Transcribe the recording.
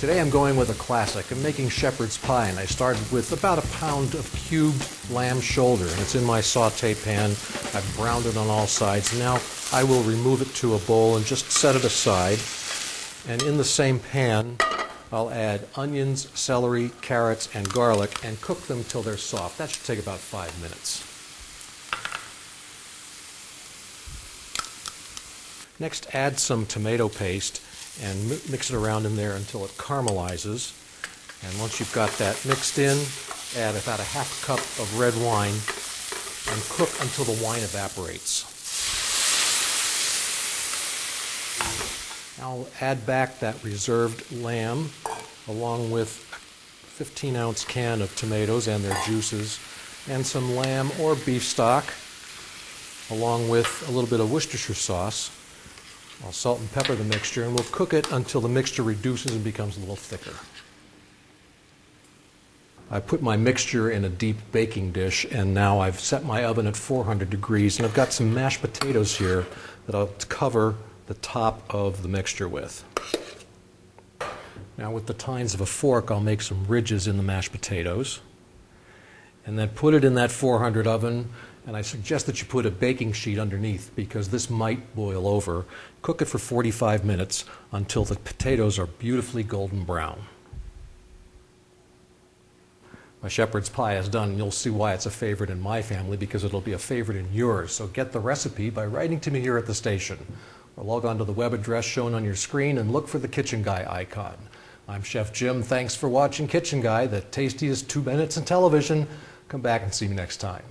Today I'm going with a classic. I'm making shepherd's pie, and I started with about a pound of cubed lamb shoulder, and it's in my saute pan. I've browned it on all sides. Now I will remove it to a bowl and just set it aside. And in the same pan, I'll add onions, celery, carrots, and garlic and cook them till they're soft. That should take about 5 minutes. Next, add some tomato paste and mix it around in there until it caramelizes. And once you've got that mixed in, add about a half cup of red wine and cook until the wine evaporates. Now I'll add back that reserved lamb along with a 15-ounce can of tomatoes and their juices and some lamb or beef stock along with a little bit of Worcestershire sauce. I'll salt and pepper the mixture, and we'll cook it until the mixture reduces and becomes a little thicker. I put my mixture in a deep baking dish, and now I've set my oven at 400 degrees, and I've got some mashed potatoes here that I'll cover the top of the mixture with. Now with the tines of a fork, I'll make some ridges in the mashed potatoes, and then put it in that 400 oven. And I suggest that you put a baking sheet underneath because this might boil over. Cook it for 45 minutes until the potatoes are beautifully golden brown. My shepherd's pie is done, and you'll see why it's a favorite in my family, because it'll be a favorite in yours. So get the recipe by writing to me here at the station, or log on to the web address shown on your screen and look for the Kitchen Guy icon. I'm Chef Jim. Thanks for watching Kitchen Guy, the tastiest 2 minutes in television. Come back and see me next time.